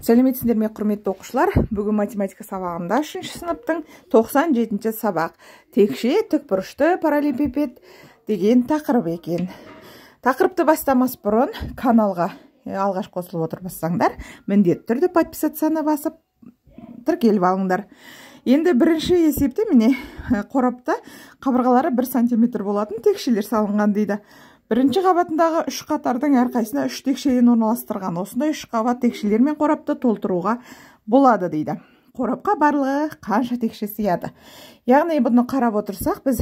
Сәлеметсіздер ме, құрметті оқушылар? Бүгін математика сабағында 3-ші сыныптың 97-ші сабақ текше тікбұрышты параллелепипед деген тақырып екен. Тақырыпты бастамас бұрын каналға алғаш қосылып отырсаңдар, міндетті түрде подписацияны басып тіркеліп алыңдар. Енді бірінші есепте міне қорапта қабырғалары 1 см болатын текшелер салынған дейді. Бірінші қабатындағы 3 қатардың әрқайсына 3 текшеден орналастырған. Осындай 3 қабат текшелермен қорапты толтыруға болады дейді. Қорапқа барлығы қанша текше сыяды? Яғни бұны қарап отырсақ, біз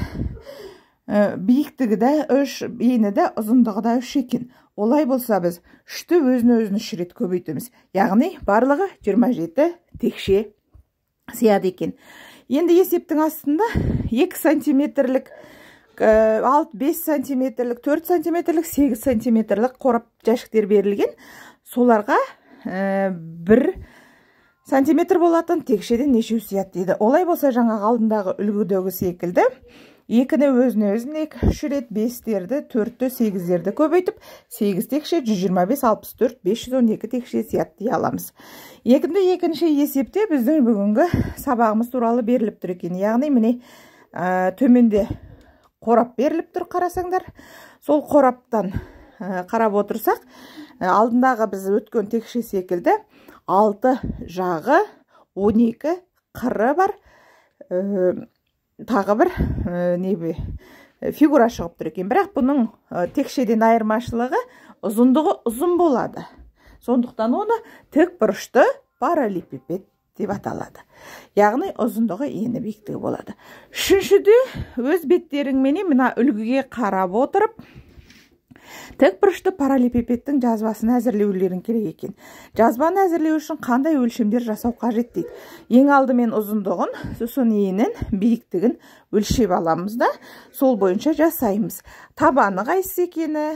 биіктігі де 3, ені де ұзындығы да 3 екен. Олай болса біз 3-ті өзін 3 рет көбейтеміз. Яғни барлығы 27 текше сыяды екен. Енді есептің астында 2 сантиметрлік 5 сантиметрлік, 4 сантиметрлік, 8 сантиметрлік қорап жәшіктер берілген. Соларға 1 сантиметр болатын текшеден нешеу сыяды дейді. Олай болса жаңағы алдындағы үлгідегі секілді 2-ні өзіне 3 рет 5-терді, 4-ті 8-дерді көбейтіп, 8 текше 125, 64, 512 текше сыяды дей аламыз. Екінші есепте біздің бүгінгі сабағымыз туралы беріліп тұр екен. Яғни міне төменде қорап беріліп тұр, қарасаңдар. Сол қораптан қарап отырсақ, алдындағы біз өткен текше секілді 6 жағы, 12 қыры бар, тағы бір фигура шығып тұр екен. Бірақ бұның текшеден айырмашылығы ұзындығы ұзын болады. Сондықтан оны тікбұрышты параллелепипед деп аталады. Яғни ұзындығы ені биіктігі болады. Үшіншіде өз беттеріңменен мына үлгіге қарап отырып, тікбұрышты параллелепипедтің жазбасын әзірлеулерің керек екен. Жазбаны әзірлеу үшін қандай өлшемдер жасау қажет дейді. Ең алдымен ұзындығын, сосын енін, биіктігін өлшеп аламыз да, сол бойынша жасаймыз. Табаны қайсысы екені,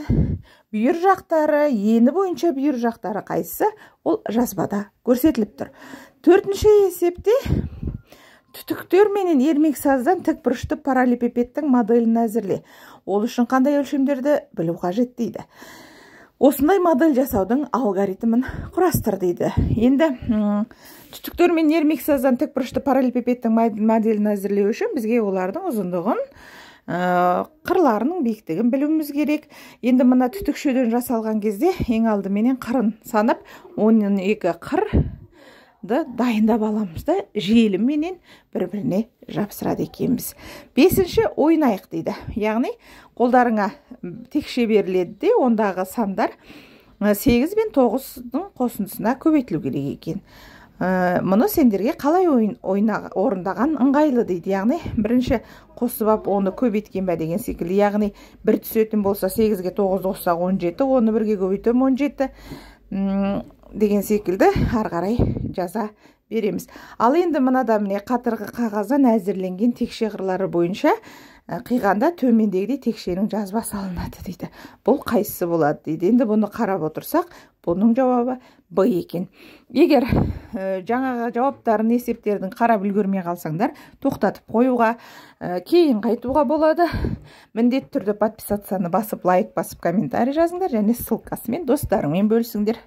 бүйір жақтары, ені бойынша бүйір жақтары қайсысы, ол жазбада көрсетіліп тұр. Төртінші есепте түтіктер менен ермек саздан тікбұрышты параллелепипедтің моделін әзірле. Ол үшін қандай өлшемдерді білу қажет дейді. Осындай модель жасаудың алгоритмін құрастыр дейді. Енді түтіктер мен ермек саздан тікбұрышты параллелепипедтің моделін әзірлеу үшін бізге олардың ұзындығын, қырларының биіктігін білуіміз керек. Енді мына түтікшеден жасалған кезде ең алдыменен қырын санап 12 қыр дайындап аламыз да, желімменен бір-біріне жапсырады екенбіз. 5-ші ойнайық дейді. Яғни қолдарыңа текше беріледі де, ондағы сандар 8 мен 9-ның қосындысына көбейтілу керек екен. Мұны сендерге қалай орындаған ыңғайлы дейді. Яғни бірінші қосып ап оны көбейткен бе деген секілді. Яғни 1 түсетін болса 8-ге 9 қоссақ 17, оны 1-ге көбейтем 17 деген секілді ары қарай жаза береміз. Ал енді мынада міне қатырғы қағаздан әзірленген текше қырлары бойынша қиғанда төмендегідей текшенің жазбасы алынады дейді. Бұл қайсысы болады дейді. Енді бұны қарап отырсақ, бұның жауабы Б екен. Егер жаңағы жауаптарын, есептердің қарап үлгермей қалсаңдар, тоқтатып қоюға, кейін қайтуға болады. Міндетті түрде подписацияны басып, лайк басып, комментарий жазыңдар және ссылкасымен достарыңмен бөлісіңдер.